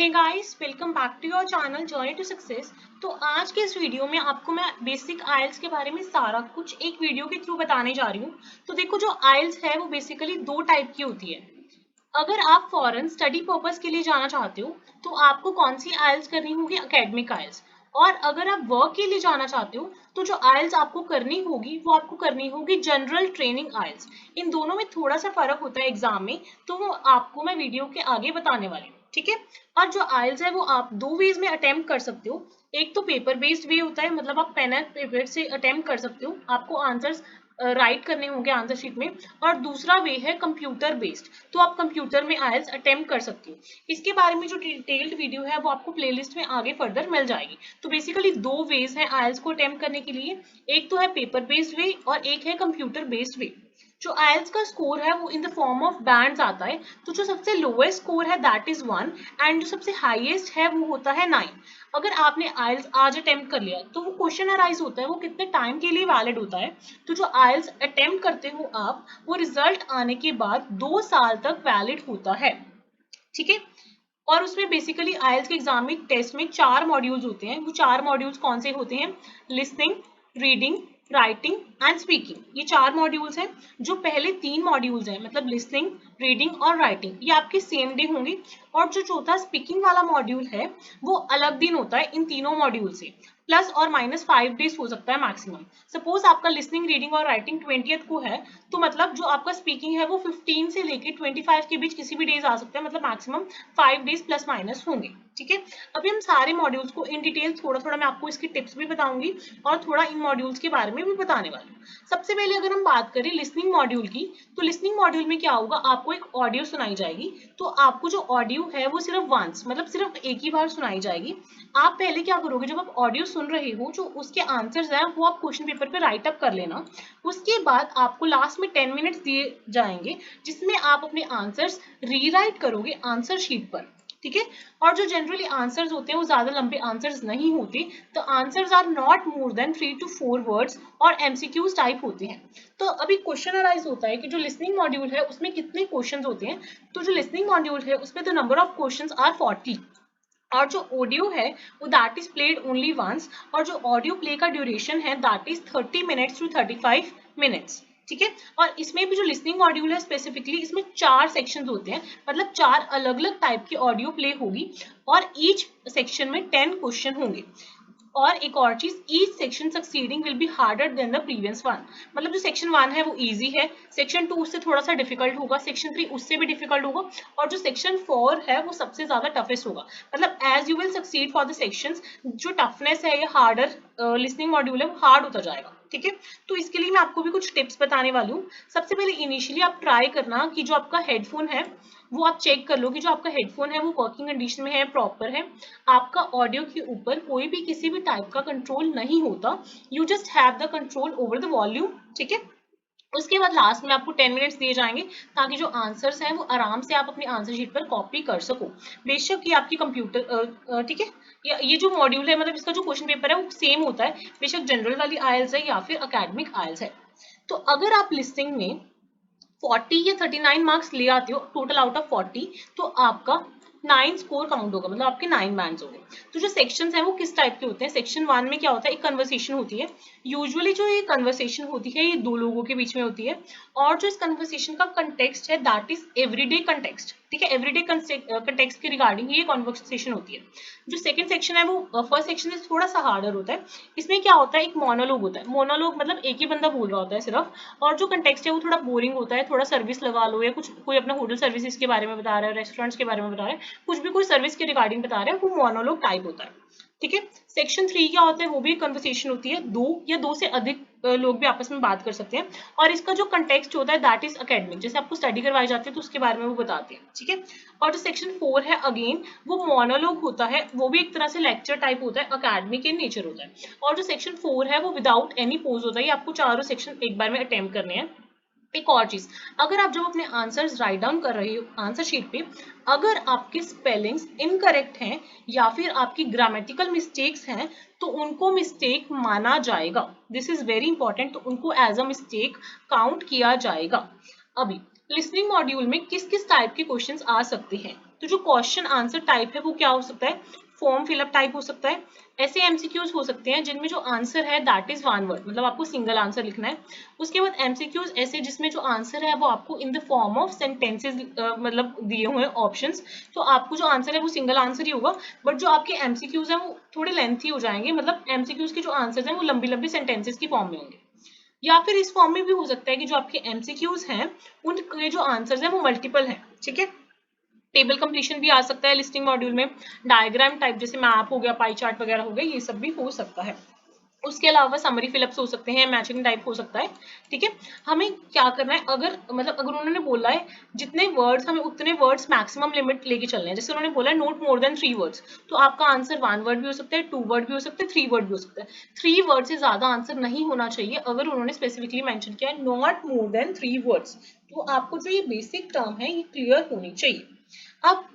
Hey guys, welcome back to your channel journey to success. तो आज के इस वीडियो में आपको मैं बेसिक आइल्स के बारे में सारा कुछ एक वीडियो के थ्रू बताने जा रही हूँ। तो देखो, जो आइल्स है वो बेसिकली दो टाइप की होती है। अगर आप फॉरेन स्टडी पर्पस के लिए जाना चाहते हो तो आपको कौन सी आइल्स करनी होगी? एकेडमिक आइल्स। और अगर आप वर्क के लिए जाना चाहते हो तो जो आइल्स आपको करनी होगी वो आपको करनी होगी जनरल ट्रेनिंग आइल्स। इन दोनों में थोड़ा सा फर्क होता है एग्जाम में, तो वो आपको मैं वीडियो के आगे बताने वाली हूँ, ठीक है। और जो आइल्स है वो आप दो वेज में अटेम्प्ट कर सकते हो। एक तो पेपर बेस्ड वे होता है, मतलब आप पेन एंड पेपर से अटेम्प्ट कर सकते हो, आपको आंसर्स राइट करने होंगे आंसर शीट में। और दूसरा वे है कंप्यूटर बेस्ड, तो आप कंप्यूटर में आइल्स अटेम्प्ट कर सकते हो। इसके बारे में जो डिटेल्ड वीडियो है वो आपको प्लेलिस्ट में आगे फर्दर मिल जाएगी। तो बेसिकली दो वेज हैं आइल्स को अटेम्प्ट करने के लिए, एक तो है पेपर बेस्ड वे और एक है कंप्यूटर बेस्ड वे। जो आइल्स का स्कोर है वो in the form of bands आता है। तो जो सबसे लोएस्ट स्कोर है दैट इज 1 एंड जो सबसे हाईएस्ट है वो होता है 9। अगर आपने आइल्स आज अटेम्प्ट कर लिया तो वो क्वेश्चन अराइज होता है वो कितने टाइम के लिए वैलिड होता है। तो जो आइल्स अटेम्प्ट करते हो आप, वो रिजल्ट आने के बाद 2 साल तक वैलिड होता है, ठीक है। और उसमें बेसिकली आइल्स के एग्जाम में टेस्ट में 4 मॉड्यूल्स होते हैं। वो 4 मॉड्यूल्स कौन से होते हैं? Listening, reading, writing and speaking. ये 4 मॉड्यूल्स हैं। जो पहले 3 मॉड्यूल्स हैं, मतलब लिसनिंग, रीडिंग और राइटिंग, ये आपके सेम डे होंगे। और जो चौथा स्पीकिंग वाला मॉड्यूल है वो अलग दिन होता है इन तीनों मॉड्यूल से। प्लस और माइनस 5 डेज हो सकता है मैक्सिमम। सपोज आपका लिसनिंग, रीडिंग और राइटिंग 20th को है, तो मतलब जो आपका स्पीकिंग है वो 15 से लेके 25 के बीच किसी भी डेज आ सकता है, मतलब मैक्सिमम 5 डेज प्लस माइनस होंगे, ठीक है। अभी हम सारे मॉड्यूल्स को इन डिटेल थोड़ा थोड़ा मैं आपको इसकी टिप्स भी बताऊंगी और थोड़ा इन मॉड्यूल्स के बारे में भी बताने वाली हूँ। सबसे पहले अगर हम बात करें लिसनिंग मॉड्यूल की, तो लिसनिंग मॉड्यूल में क्या होगा, आपको एक ऑडियो सुनाई जाएगी। तो आपको जो ऑडियो है वो सिर्फ वंस, मतलब सिर्फ एक ही बार सुनाई जाएगी। आप पहले क्या करोगे, जब आप ऑडियो सुन रहे हो जो उसके आंसर्स हैं वो आप क्वेश्चन पेपर पे राइट अप कर लेना। उसके बाद आपको लास्ट में 10 मिनट्स दिए जाएंगे जिसमें आप अपने आंसर्स रीराइट करोगे आंसर शीट पर, ठीक है। और जो जनरली आंसर्स होते हैं वो ज्यादा लंबे आंसर्स नहीं होते। The answers are not more than 3 to 4 words और एमसीक्यूज टाइप होते हैं। तो अभी क्वेश्चन अराइज होता है कि जो लिसनिंग मॉड्यूल है उसमें कितने क्वेश्चंस होते हैं। तो जो लिसनिंग मॉड्यूल है उसमें the number of questions are 40। और जो ऑडियो है वो that is played only once. और जो ऑडियो प्ले का ड्यूरेशन है that is 30 minutes to 35 minutes, ठीक है। और इसमें भी जो लिसनिंग मॉड्यूल है स्पेसिफिकली इसमें 4 सेक्शंस होते हैं, मतलब 4 अलग अलग टाइप की ऑडियो प्ले होगी और ईच सेक्शन में 10 क्वेश्चन होंगे। और एक और चीज, each section succeeding will be harder than the previous one. मतलब जो सेक्शन 1 है वो इजी है, सेक्शन 2 उससे थोड़ा सा डिफिकल्ट होगा, सेक्शन 3 उससे भी डिफिकल्ट होगा, और जो सेक्शन 4 है वो सबसे ज्यादा टफेस्ट होगा। मतलब as you will succeed for the sections, जो टफनेस है या हार्डर लिसनिंग मॉड्यूल है वो हार्ड होता जाएगा, ठीक है। तो इसके लिए मैं आपको भी कुछ टिप्स बताने वाली हूँ। सबसे पहले इनिशियली आप ट्राई करना कि जो आपका हेडफोन है वो आप चेक कर लो कि जो आपका हेडफोन है वो वर्किंग कंडीशन में है, प्रॉपर है। आपका ऑडियो के ऊपर कोई भी किसी भी टाइप का कंट्रोल नहीं होता, you just have the control over the volume, ठीक है। उसके बाद लास्ट में आपको 10 मिनट्स दिए जाएंगे ताकि जो आंसर्स हैं वो आराम से आप अपनी आंसर शीट पर कॉपी कर सको। बेशक ये आपकी कंप्यूटर, ठीक है, ये जो मॉड्यूल है मतलब इसका जो क्वेश्चन पेपर है वो सेम होता है, बेशक जनरल वाली आइल्स है या फिर एकेडमिक आइल्स है। तो अगर आप लिस्टिंग में 40 या 39 मार्क्स ले आते हो टोटल आउट ऑफ 40, तो आपका 9 स्कोर काउंट होगा, मतलब आपके 9 बैंड्स होंगे। तो जो सेक्शंस हैं वो किस टाइप के होते हैं? सेक्शन 1 में क्या होता है, एक कन्वर्सेशन होती है। यूजुअली जो ये कन्वर्सेशन होती है ये दो लोगों के बीच में होती है। और जो इस कन्वर्सेशन का कंटेक्स्ट है दैट इज एवरीडे कंटेक्स्ट, ठीक है। एवरीडे कंटेक्स्ट के रिगार्डिंग ये कन्वर्सेशन होती है। जो सेकंड सेक्शन है वो फर्स्ट सेक्शन से थोड़ा सा हार्डर होता है। इसमें क्या होता है, एक मोनोलॉग होता है। मोनोलॉग मतलब एक ही बंदा बोल रहा होता है सिर्फ, और जो कंटेक्स्ट है वो थोड़ा बोरिंग होता है। थोड़ा सर्विस लगा लो या कुछ, कोई अपना होटल सर्विसेज के बारे में बता रहा है, रेस्टोरेंट्स के बारे में बता रहा है, कुछ भी कोई सर्विस के रिगार्डिंग बता रहा है, वो मोनोलॉग टाइप होता है, ठीक है। सेक्शन 3 क्या होता है, वो भी कन्वर्सेशन होती है, दो या दो से अधिक लोग भी आपस में बात कर सकते हैं। और इसका जो कंटेक्स्ट होता है दैट इज एकेडमिक, जैसे आपको स्टडी करवाई जाती है तो उसके बारे में वो बताते हैं, ठीक है। और जो सेक्शन 4 है अगेन वो मोनोलॉग होता है, वो भी एक तरह से लेक्चर टाइप होता है, एकेडमिक इन नेचर होता है। और जो सेक्शन 4 है वो विदाउट एनी पोज होता है, ये आपको चारों सेक्शन एक बार में अटेम्प्ट करने हैं। एक और चीज, अगर आप जब अपने आंसर्स राइट डाउन कर रहे हो आंसर शीट पे, अगर आपके स्पेलिंग्स इनकरेक्ट हैं या फिर आपकी ग्रामेटिकल मिस्टेक्स हैं तो उनको मिस्टेक माना जाएगा। दिस इज वेरी इंपॉर्टेंट, तो उनको एज अ मिस्टेक काउंट किया जाएगा। अभी लिसनिंग मॉड्यूल में किस किस टाइप के क्वेश्चंस आ सकते हैं। तो जो क्वेश्चन आंसर टाइप है वो क्या हो सकता है, फॉर्म फिलअप टाइप हो सकता है। ऐसे एमसीक्यूज हो सकते हैं जिनमें जो आंसर है दैट इज वन वर्ड, मतलब आपको सिंगल आंसर लिखना है। उसके बाद एमसीक्यूज ऐसे जिसमें जो आंसर है वो आपको in the form of sentences मतलब दिए हुए ऑप्शंस, तो आपको जो आंसर है वो सिंगल आंसर ही होगा, बट जो आपके एमसीक्यूज हैं वो थोड़े लेंथी हो जाएंगे, मतलब एमसीक्यूज के जो आंसर हैं वो लंबी लंबी सेंटेंसेस की फॉर्म में होंगे। या फिर इस फॉर्म में भी हो सकता है कि जो आपके एमसीक्यूज हैं उनके जो आंसर्स हैं वो मल्टीपल हैं, ठीक है। टेबल कंप्लीशन भी आ सकता है लिस्टिंग मॉड्यूल में, डायग्राम टाइप जैसे मैप हो गया, पाई चार्ट वगैरह हो गया, ये सब भी हो सकता है। उसके अलावा समरी फिलअप्स हो सकते हैं, मैचिंग टाइप हो सकता है, ठीक है। हमें क्या करना है, अगर मतलब अगर उन्होंने बोला है जितने वर्ड्स, हमें उतने वर्ड्स मैक्सिमम लिमिट लेके चलने हैं। जैसे उन्होंने बोला है नोट मोर देन 3 वर्ड्स, तो आपका आंसर 1 वर्ड भी हो सकता है, 2 वर्ड भी हो सकता है, 3 वर्ड भी हो सकता है। 3 वर्ड से ज्यादा आंसर नहीं होना चाहिए, अगर उन्होंने स्पेसिफिकली मेंशन किया है नॉट मोर देन 3 वर्ड्स, तो आपको जो ये बेसिक टर्म है ये क्लियर होनी चाहिए। अब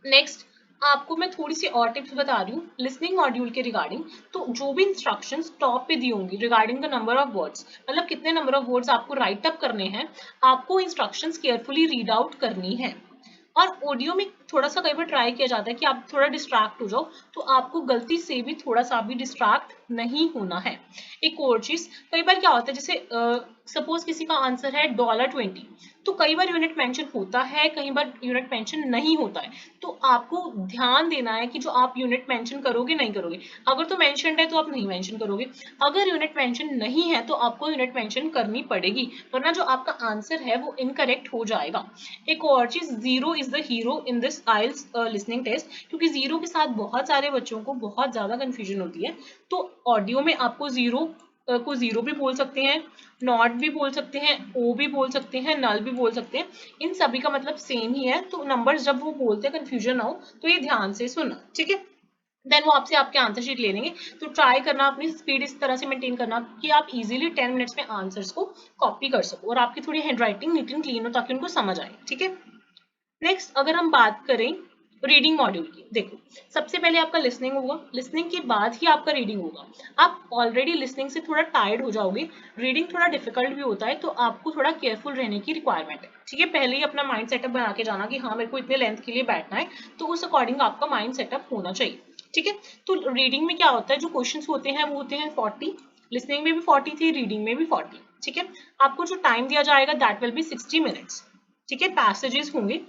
नेक्स्ट आपको मैं थोड़ी सी और टिप्स बता रही हूँ लिसनिंग मॉड्यूल के रिगार्डिंग। तो जो भी इंस्ट्रक्शंस टॉप पे दी होंगी regarding the number of words, मतलब कितने नंबर ऑफ वर्ड्स आपको राइट अप करने हैं, आपको इंस्ट्रक्शंस केयरफुली रीड आउट करनी है। और ऑडियो में थोड़ा सा कई बार ट्राई किया जाता है कि आप थोड़ा डिस्ट्रैक्ट हो जाओ, तो आपको गलती से भी थोड़ा सा भी डिस्ट्रैक्ट नहीं होना है। एक और चीज, कई बार क्या होता है जैसे सपोज किसी का आंसर है $20, तो कई बार यूनिट मेंशन होता है, कई बार यूनिट मेंशन नहीं होता है, तो आपको ध्यान देना है कि जो आप यूनिट मेंशन करोगे नहीं करोगे। अगर तो मेंशनड है तो आप नहीं मेंशन करोगे, अगर यूनिट मेंशन नहीं है तो आपको यूनिट मेंशन करनी पड़ेगी, वरना जो आपका आंसर है वो इनकरेक्ट हो जाएगा। एक और चीज, zero is the hero in this IELTS listening test, क्योंकि जीरो के साथ बहुत सारे बच्चों को बहुत ज्यादा कंफ्यूजन होती है। तो ऑडियो में आपको जीरो को जीरो भी बोल सकते हैं, नॉट भी बोल सकते हैं, ओ भी बोल सकते हैं, नल भी बोल सकते हैं, इन सभी का मतलब सेम ही है। तो नंबर्स जब वो बोलते हैं कंफ्यूजन ना हो तो ये ध्यान से सुनना, ठीक है। देन वो आपसे आपके आंसर शीट ले लेंगे। तो ट्राई करना अपनी स्पीड इस तरह से मेंटेन करना कि आप इजीली 10 मिनट्स में आंसर्स को कॉपी कर सको और आपकी थोड़ी hand writing neat and clean हो ताकि उनको समझ आए, ठीक है। नेक्स्ट अगर हम बात करें रीडिंग मॉड्यूल की, देखो सबसे पहले आपका लिसनिंग होगा, लिसनिंग के बाद ही आपका रीडिंग होगा। आप ऑलरेडी लिसनिंग से थोड़ा टायर्ड हो जाओगे, रीडिंग थोड़ा डिफिकल्ट भी होता है, तो आपको थोड़ा केयरफुल रहने की रिक्वायरमेंट है, ठीक है। पहले ही अपना माइंड सेटअप बना के जाना कि हाँ मेरे को इतने लेंथ के लिए बैठना है, तो उस अकॉर्डिंग आपका माइंड सेटअप होना चाहिए, ठीक है। तो रीडिंग में क्या होता है, जो क्वेश्चन होते हैं वो होते हैं 40, लिसनिंग में भी 40 थी, रीडिंग में भी 40, ठीक है। आपको जो टाइम दिया जाएगा दैट विल बी 60 मिनट्स, ठीक है। पैसेजेस होंगे,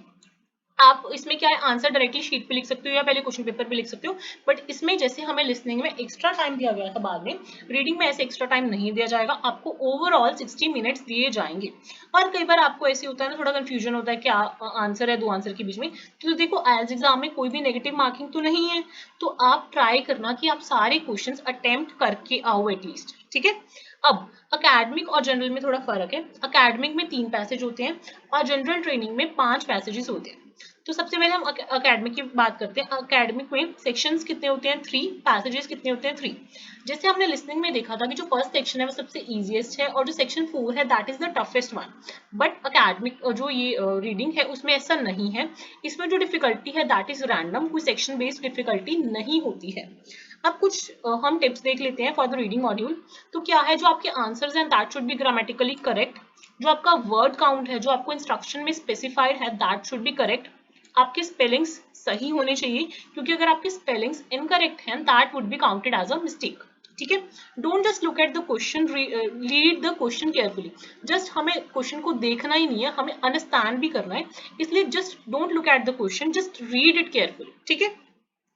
आप इसमें क्या है आंसर डायरेक्टली शीट पे लिख सकते हो या पहले क्वेश्चन पेपर पे लिख सकते हो, बट इसमें जैसे हमें लिसनिंग में एक्स्ट्रा टाइम दिया गया था बाद में, रीडिंग में ऐसे एक्स्ट्रा टाइम नहीं दिया जाएगा, आपको ओवरऑल 60 मिनट्स दिए जाएंगे। और कई बार आपको ऐसे होता है ना, थोड़ा कंफ्यूजन होता है क्या आंसर है दो आंसर के बीच में, तो देखो आईएलटीएस एग्जाम में कोई भी नेगेटिव मार्किंग तो नहीं है, तो आप ट्राई करना कि आप सारे क्वेश्चन अटेम्प्ट करके आओ एटलीस्ट, ठीक है। अब अकेडमिक और जनरल में थोड़ा फर्क है, अकेडमिक में 3 पैसेज होते हैं और जनरल ट्रेनिंग में 5 पैसेजेस होते हैं। तो सबसे पहले हम अकेडमिक की बात करते हैं। अकेडमिक में सेक्शंस कितने होते हैं 3, पैसेजेस कितने होते हैं 3। जैसे हमने लिसनिंग में देखा था कि जो फर्स्ट सेक्शन है वो सबसे इजीएस्ट है और जो सेक्शन 4 है that is the toughest one, but academic जो ये रीडिंग है उसमें ऐसा नहीं है, इसमें जो डिफिकल्टी है दैट इज रैंडम, कोई सेक्शन बेस्ड डिफिकल्टी नहीं होती है। अब कुछ हम टिप्स देख लेते हैं फॉर द रीडिंग मॉड्यूल। तो क्या है, जो आपके आंसर्स हैं that should B grammatically correct, जो आपका वर्ड काउंट है जो आपको इंस्ट्रक्शन में स्पेसिफाइड है दैट शुड बी करेक्ट, आपके स्पेलिंग्स सही होने चाहिए, क्योंकि अगर आपके स्पेलिंग्स इनकरेक्ट हैं that would be counted as a mistake, ठीक है। Don't just look at the question, read the question carefully, just हमें क्वेश्चन को देखना ही नहीं है, हमें अंडरस्टैंड भी करना है, इसलिए just don't look at the question, just read it carefully, ठीक है।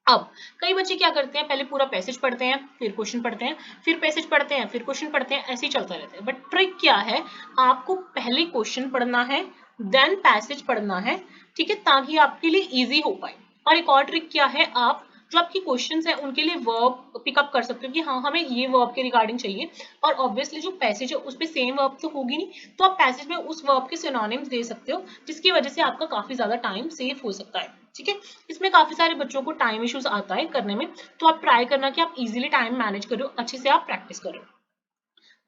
अब कई बच्चे क्या करते हैं, पहले पूरा पैसेज पढ़ते हैं, फिर क्वेश्चन पढ़ते हैं, फिर पैसेज पढ़ते हैं, फिर क्वेश्चन पढ़ते हैं, ऐसे ही चलता रहता है। बट ट्रिक क्या है, आपको पहले क्वेश्चन पढ़ना है देन पैसेज पढ़ना है, ठीक है, ताकि आपके लिए इजी हो पाए। और एक और ट्रिक क्या है, आप जो आपके क्वेश्चंस हैं उनके लिए वर्ब पिकअप कर सकते हो कि हाँ हमें ये वर्ब के रिगार्डिंग चाहिए, और ऑब्वियसली जो पैसेज है उस पर सेम वर्ब तो होगी नहीं, तो आप पैसेज में उस वर्ब के सिनोनिम्स दे सकते हो, जिसकी वजह से आपका काफी ज्यादा टाइम सेव हो सकता है, ठीक है। इसमें काफी सारे बच्चों को टाइम इश्यूज आता है करने में, तो आप ट्राई करना कि आप इजीली टाइम मैनेज करो, अच्छे से आप प्रैक्टिस करो।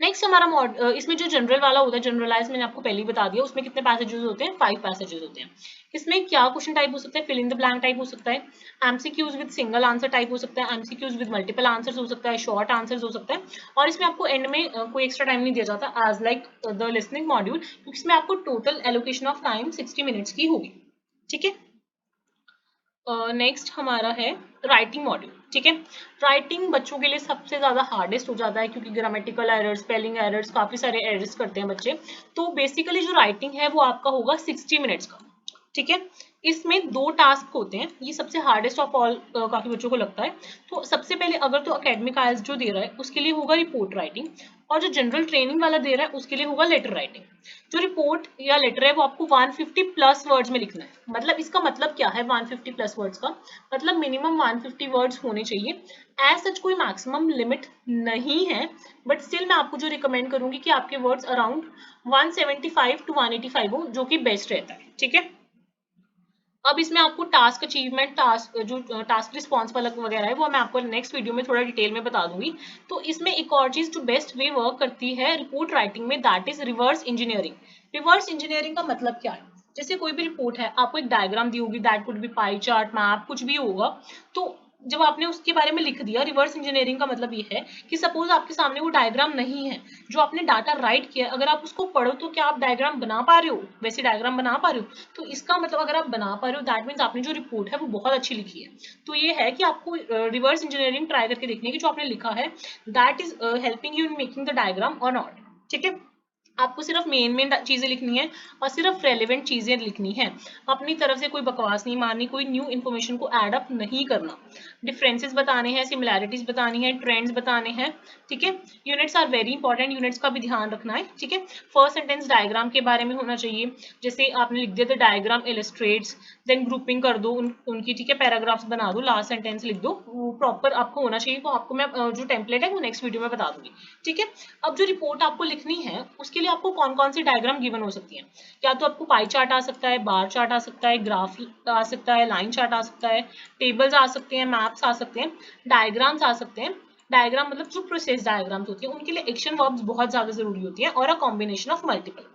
नेक्स्ट हमारा इसमें जो जनरल वाला होता है, जनरलाइज मैंने आपको पहले ही बता दिया, उसमें कितने पैसेजेस होते हैं, 5 पैसेजेस होते हैं। इसमें क्या क्वेश्चन टाइप हो सकता है, fill in the blank type हो सकता है, MCQs with single answer type हो सकता है, एमसीक्यूज विद मल्टीपल आंसर्स हो सकता है, शॉर्ट आंसर्स हो सकता है, और इसमें आपको एंड में कोई एक्स्ट्रा टाइम नहीं दिया जाता as like the listening module, क्योंकि इसमें आपको total allocation of time 60 minutes की होगी। ठीक है, नेक्स्ट हमारा है राइटिंग मॉड्यूल। ठीक है, राइटिंग बच्चों के लिए सबसे ज्यादा हार्डेस्ट हो जाता है, क्योंकि ग्रामेटिकल एरर्स, स्पेलिंग एरर्स, काफी सारे एरर्स करते हैं बच्चे। तो बेसिकली जो राइटिंग है वो आपका होगा 60 मिनट्स का। ठीक है, इसमें 2 टास्क होते हैं, ये सबसे हार्डेस्ट ऑफ ऑल काफी बच्चों को लगता है। तो सबसे पहले अगर तो एकेडमिक आइल्स जो दे रहा है उसके लिए होगा रिपोर्ट राइटिंग, और जो जनरल ट्रेनिंग वाला दे रहा है उसके लिए होगा लेटर राइटिंग। जो रिपोर्ट या लेटर है वो आपको 150 प्लस वर्ड्स में लिखना है। मतलब इसका मतलब क्या है 150 प्लस वर्ड्स का, मतलब मिनिमम 150 वर्ड्स होने चाहिए। एज सच कोई मैक्सिमम लिमिट नहीं है, बट स्टिल मैं आपको जो रिकमेंड करूंगी कि आपके वर्ड्स अराउंड 175 टू 185 हो, जो कि बेस्ट रहता है। ठीक है, अब इसमें आपको टास्क अचीवमेंट, टास्क रिस्पॉन्स वगैरह है वो मैं आपको नेक्स्ट वीडियो में थोड़ा डिटेल में बता दूंगी। तो इसमें एक और चीज जो बेस्ट वे वर्क करती है रिपोर्ट राइटिंग में, that is reverse engineering. Reverse engineering का मतलब क्या है, जैसे कोई भी रिपोर्ट है, आपको एक डायग्राम दी होगी, that could be pie chart, map, कुछ भी होगा। तो जब आपने उसके बारे में लिख दिया, रिवर्स इंजीनियरिंग का मतलब ये है कि सपोज आपके सामने वो डायग्राम नहीं है, जो आपने डाटा राइट किया, अगर आप उसको पढ़ो तो क्या आप डायग्राम बना पा रहे हो, वैसे डायग्राम बना पा रहे हो? तो इसका मतलब अगर आप बना पा रहे हो, दैट मीन्स आपने जो रिपोर्ट है वो बहुत अच्छी लिखी है। तो ये है कि आपको रिवर्स इंजीनियरिंग ट्राई करके देखनी है कि जो आपने लिखा है that is helping you in making the diagram और नॉट। ठीक है, आपको सिर्फ मेन चीजें लिखनी है और सिर्फ रेलेवेंट चीजें लिखनी है, अपनी तरफ से कोई बकवास नहीं मारनी, कोई न्यू इन्फॉर्मेशन को ऐड अप नहीं करना, डिफरेंसेस बताने हैं, सिमिलैरिटीज बतानी है, ट्रेंड्स बताने हैं। ठीक है, units are very important, units का भी ध्यान रखना है। ठीक है, फर्स्ट सेंटेंस डायग्राम के बारे में होना चाहिए, जैसे आपने लिख दिया था डायग्राम इलस्ट्रेट्स, देन ग्रुपिंग कर दो उनकी। ठीक है, पैराग्राफ्स बना दो, लास्ट सेंटेंस लिख दो, वो प्रॉपर आपको होना चाहिए। वो आपको मैं जो टेम्पलेट है वो नेक्स्ट वीडियो में बता दूंगी। ठीक है, अब जो रिपोर्ट आपको लिखनी है उसके लिए आपको कौन कौन सी डायग्राम गिवन हो सकती है, या तो आपको पाई चार्ट आ सकता है, बार चार्ट आ सकता है, ग्राफ आ सकता है, लाइन चार्ट आ सकता है, टेबल्स आ सकते हैं, मैप्स आ सकते हैं, डायग्राम्स आ सकते हैं। डायग्राम मतलब जो प्रोसेस डायग्राम्स होती है उनके लिए एक्शन वर्ब्स बहुत ज्यादा जरूरी होती है, और अ कॉम्बिनेशन ऑफ मल्टीपल,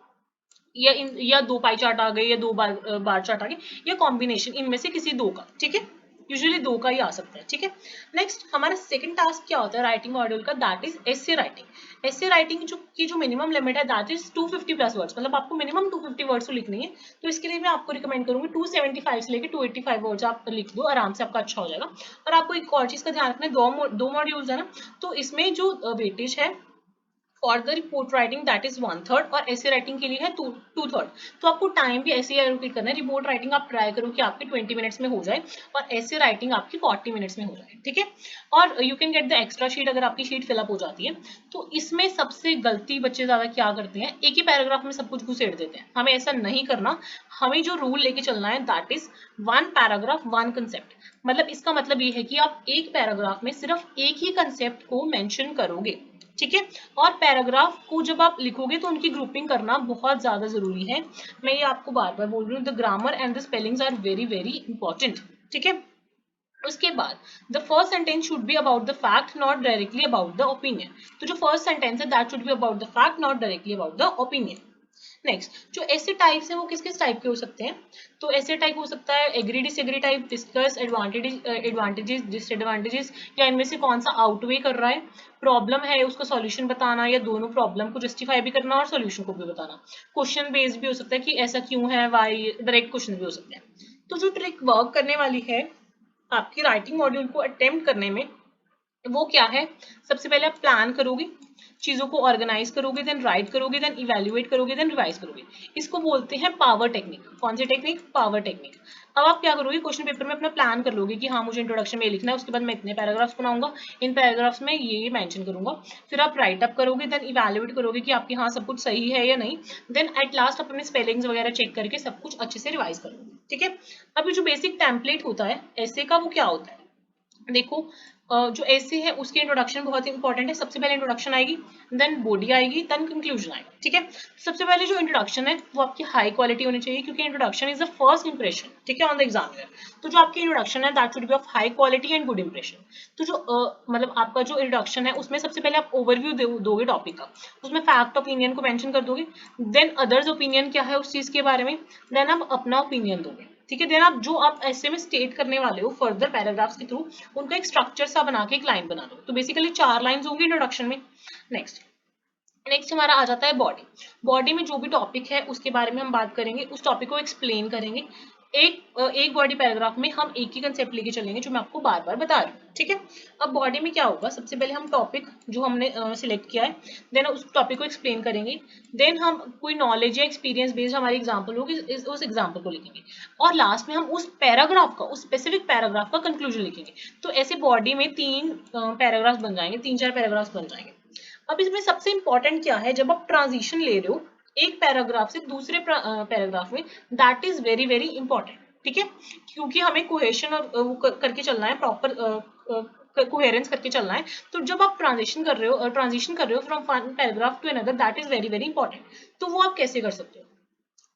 या 2 पाई चार्ट आ गए, या 2 बार चार्ट आ गए, या कॉम्बिनेशन इनमें से किसी 2 का। ठीक है, यूजुअली 2 का ही आ सकता है। ठीक है, नेक्स्ट हमारा सेकंड टास्क क्या होता है राइटिंग मॉड्यूल का, that is essay writing. Essay writing जो मिनिमम लिमिट है दैट इज 250 प्लस वर्ड्स, मतलब आपको मिनिमम 250 वर्ड्स तो लिखनी है। तो इसके लिए मैं आपको रिकमेंड करूंगी 275 से लेकर 285 वर्ड्स आप लिख दो, आराम से आपका अच्छा हो जाएगा। और आपको एक और चीज का ध्यान रखना है, दो मॉड्यूल्स है ना, तो इसमें जो वेटेज है for the report writing that is 1/3, और ऐसे राइटिंग के लिए है 2/3। तो आपको टाइम भी ऐसे ही एलोकेट करना है। रिपोर्ट राइटिंग आप ट्राई करो कि आपकी 20 मिनट्स में हो जाए, और ऐसे राइटिंग आपकी 40 मिनट्स में हो जाए। ठीक है, और you can get the extra sheet अगर आपकी शीट फिलअप हो जाती है। तो इसमें सबसे गलती बच्चे ज्यादा क्या करते हैं, एक ही पैराग्राफ में सब कुछ घुसेड़ देते हैं। हमें ऐसा नहीं करना, हमें जो रूल लेके चलना है दैट इज 1 पैराग्राफ 1 कंसेप्ट। मतलब इसका मतलब ये है कि आप एक पैराग्राफ में सिर्फ एक ही कंसेप्ट को मेंशन करोगे। ठीक है, और पैराग्राफ को जब आप लिखोगे तो उनकी ग्रुपिंग करना बहुत ज्यादा जरूरी है। मैं ये आपको बार बार बोल रही हूँ, the grammar and the spellings are very very important. ठीक है, उसके बाद the first sentence should be about the fact, not directly about the opinion. तो जो फर्स्ट सेंटेंस है that should be about the fact, not directly about the opinion. Next जो ऐसे types हैं वो किस किस टाइप के हो सकते हैं, तो ऐसे टाइप हो सकता है agree disagree type, discuss, advantages disadvantages, या इनमें से कौन सा आउटवे कर रहा है, प्रॉब्लम है उसका सॉल्यूशन बताना, या दोनों प्रॉब्लम को जस्टिफाई भी करना और सॉल्यूशन को भी बताना। क्वेश्चन बेस्ड भी हो सकता है कि ऐसा क्यों है, वाई, डायरेक्ट क्वेश्चन भी हो सकते हैं। तो जो ट्रिक वर्क करने वाली है आपकी राइटिंग मॉड्यूल को अटेम्प्ट करने में, वो क्या है, सबसे पहले आप प्लान करोगे, चीजों को ऑर्गेनाइज करोगे, देन राइट करोगे, देन इवेल्युएट करोगे, देन रिवाइज करोगे। इसको बोलते हैं पावर टेक्निक। कौन सी टेक्निक, पावर टेक्निक। अब आप क्या करोगे, क्वेश्चन पेपर में अपना प्लान कर लोगे कि हाँ मुझे इंट्रोडक्शन में ये लिखना है, उसके बाद मैं इतने पैराग्राफ्स बनाऊंगा, इन पैराग्राफ्स में ये मेंशन करूंगा, फिर आप राइट अप करोगे, देन इवेल्युएट करोगे कि आपके हाँ सब कुछ सही है या नहीं, देन एट लास्ट अपने स्पेलिंग्स वगैरह चेक करके सब कुछ अच्छे से रिवाइज करोगे। ठीक है, अब ये जो बेसिक टेम्पलेट होता है ऐसे का, वो क्या होता है, देखो जो ऐसे है उसकी इंट्रोडक्शन बहुत ही इंपॉर्टेंट है। सबसे पहले इंट्रोडक्शन आएगी, देन बॉडी आएगी, देन कंक्लूजन आएगी, ठीक है। सबसे पहले जो इंट्रोडक्शन है वो आपकी हाई क्वालिटी होनी चाहिए, क्योंकि introduction is the first impression, ठीक है, ऑन द एग्जामिनर। तो जो आपकी इंट्रोडक्शन है that should B of high quality and good impression. तो जो मतलब आपका जो इंट्रोडक्शन है उसमें सबसे पहले आप ओवरव्यू दोगे टॉपिक का, उसमें फैक्ट ओपिनियन को मेंशन कर दोगे, देन अदर्स ओपिनियन क्या है उस चीज के बारे में, देन आप अपना ओपिनियन दोगे, ठीक है। देन आप जो आप ऐसे में स्टेट करने वाले हो फर्दर पैराग्राफ्स के थ्रू, उनका एक स्ट्रक्चर सा बना के एक लाइन बना दो। तो बेसिकली 4 लाइंस होंगी इंट्रोडक्शन में। नेक्स्ट हमारा आ जाता है बॉडी। बॉडी में जो भी टॉपिक है उसके बारे में हम बात करेंगे, उस टॉपिक को एक्सप्लेन करेंगे। एक बॉडी पैराग्राफ में हम एक ही कंसेप्ट लेके चलेंगे जो मैं आपको बार बार बता रही हूँ, ठीक है। अब बॉडी में क्या होगा, सबसे पहले हम टॉपिक जो हमने सिलेक्ट किया है, देन उस टॉपिक को एक्सप्लेन करेंगे, देन हम कोई नॉलेज या एक्सपीरियंस बेस्ड हमारी एग्जाम्पल होगी, उस एग्जाम्पल को लिखेंगे, और लास्ट में हम उस पैराग्राफ का, उस स्पेसिफिक पैराग्राफ का कंक्लूजन लिखेंगे। तो ऐसे बॉडी में 3 पैराग्राफ बन जाएंगे, 3-4 पैराग्राफ बन जाएंगे। अब इसमें सबसे इंपॉर्टेंट क्या है, जब आप ट्रांजिशन ले रहे हो एक पैराग्राफ से दूसरे पैराग्राफ में, that is very very important, ठीक है, क्योंकि हमें कोहेशन और करके चलना है, प्रॉपर कोहेरेंस करके चलना है। तो जब आप ट्रांजिशन कर रहे हो from one paragraph to another, that is very very important. तो वो आप कैसे कर सकते हो,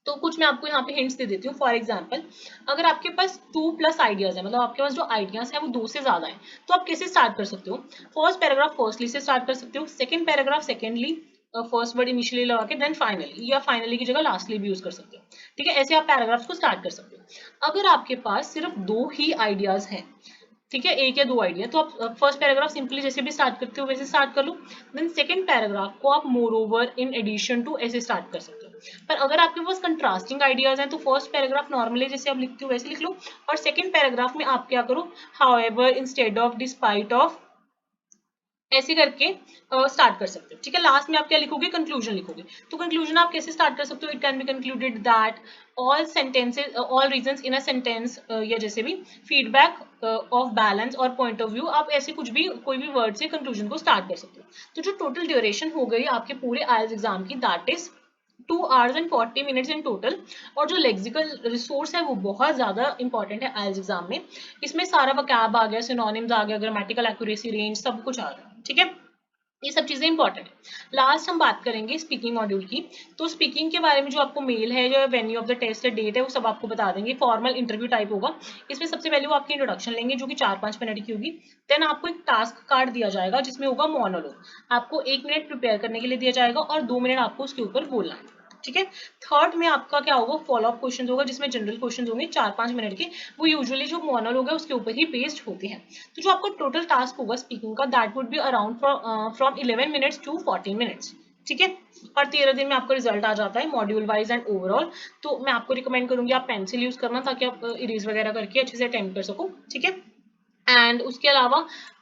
तो कुछ मैं आपको यहाँ पे हिंट्स दे देती हूँ। फॉर एग्जाम्पल, अगर आपके पास 2+ आइडियाज है, मतलब आपके पास जो आइडियाज है वो 2 से ज्यादा है, तो आप कैसे स्टार्ट कर सकते हो। फर्स्ट पैराग्राफ फर्स्टली से स्टार्ट कर सकते हो, second paragraph secondly, first word initially लगा के, देन फाइनली, या फाइनली की जगह लास्टली भी यूज कर सकते हो, ठीक है। ऐसे आप पैराग्राफ्स को स्टार्ट कर सकते हो। अगर आपके पास सिर्फ 2 ही आइडियाज हैं, ठीक है, 1 या 2 आइडिया, तो आप फर्स्ट पैराग्राफ सिंपली जैसे भी स्टार्ट करते हो वैसे स्टार्ट कर लो, देन सेकंड पैराग्राफ को आप moreover in addition to ऐसे स्टार्ट कर सकते हो। पर अगर आपके पास कंट्रास्टिंग आइडियाज हैं तो फर्स्ट पैराग्राफ नॉर्मली जैसे आप लिखते हो वैसे लिख लो, और सेकंड पैराग्राफ में आप क्या करो, however, instead of, despite of, ऐसे करके स्टार्ट कर सकते हो, ठीक है। लास्ट में आप क्या लिखोगे, कंक्लूजन लिखोगे। तो कंक्लूजन आप कैसे स्टार्ट कर सकते हो, it can be concluded that all reasons in a sentence, या जैसे भी फीडबैक ऑफ बैलेंस और पॉइंट ऑफ व्यू, आप ऐसे कुछ भी कोई भी वर्ड से कंक्लूजन को स्टार्ट कर सकते हो। तो जो टोटल ड्यूरेशन हो गई आपके पूरे आईएलटीएस एग्जाम की, that is 2 hours and 40 minutes in total. और जो लेक्सिकल रिसोर्स है वो बहुत ज्यादा इंपॉर्टेंट है आईएलटीएस एग्जाम में। इसमें सारा वकैब आ गया, सिनोनिम्स आ गया, ग्रामेटिकल एक्यूरेसी रेंज, सब कुछ आ गया, ठीक है। ये सब चीजें इंपॉर्टेंट है। लास्ट हम बात करेंगे स्पीकिंग मॉड्यूल की। तो स्पीकिंग के बारे में जो आपको मेल है, जो वेन्यू ऑफ द टेस्ट है, डेट है, वो सब आपको बता देंगे। फॉर्मल इंटरव्यू टाइप होगा। इसमें सबसे पहले वो आपकी इंट्रोडक्शन लेंगे जो कि 4-5 मिनट की होगी। देन आपको एक टास्क कार्ड दिया जाएगा जिसमें होगा मोनोलॉग। आपको 1 मिनट प्रिपेयर करने के लिए दिया जाएगा और 2 मिनट आपको उसके ऊपर बोलना है, ठीक है। थर्ड में आपका क्या होगा, फॉलो अप क्वेश्चन होगा जिसमें जनरल क्वेश्चन होंगे 4-5 मिनट के। वो यूजुअली जो मोनोलॉग है उसके ऊपर ही बेस्ड होते हैं। तो जो आपको टोटल टास्क होगा स्पीकिंग का, that would be around from 11 minutes to 14 minutes, ठीक है। और 13 दिन में आपका रिजल्ट आ जाता है मॉड्यूल वाइज एंड ओवरऑल। तो मैं आपको रिकमेंड करूंगी आप पेंसिल यूज करना, ताकि आप इरेज वगैरह करके अच्छे से अटेम्प्ट कर सको, ठीक है। एंड उसके अलावा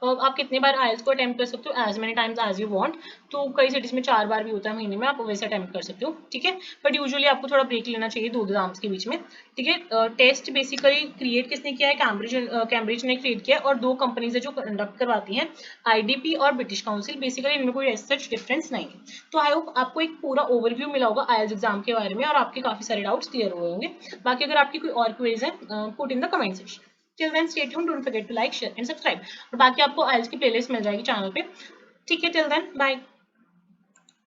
आप कितने बार आइल्स को अटेम्प्ट कर सकते हो, as many times as you want. तो कई सिटीज में 4 बार भी होता है महीने में, आप वैसे अटेम्प्ट कर सकते हो, ठीक है। बट यूजुअली आपको थोड़ा ब्रेक लेना चाहिए 2 एग्जाम्स के बीच में, ठीक है। टेस्ट बेसिकली क्रिएट किसने किया है, कैम्ब्रिज ने क्रिएट किया, और 2 कंपनीज है जो कंडक्ट करवाती हैं, आईडीपी और ब्रिटिश काउंसिल। बेसिकली इनमें कोई सच डिफरेंस नहीं है। तो आई होप आपको एक पूरा ओवरव्यू मिला होगा आइल्स एग्जाम के बारे में, और आपके काफी सारे डाउट्स क्लियर हुए होंगे। बाकी अगर आपकी कोई और क्वेरीज है, put in the comment section. Till then, stay tuned. Don't forget to like, share, and subscribe. और बाकी आपको आइल्स की प्लेलिस्ट मिल जाएगी चैनल पे, ठीक है। Till then, bye.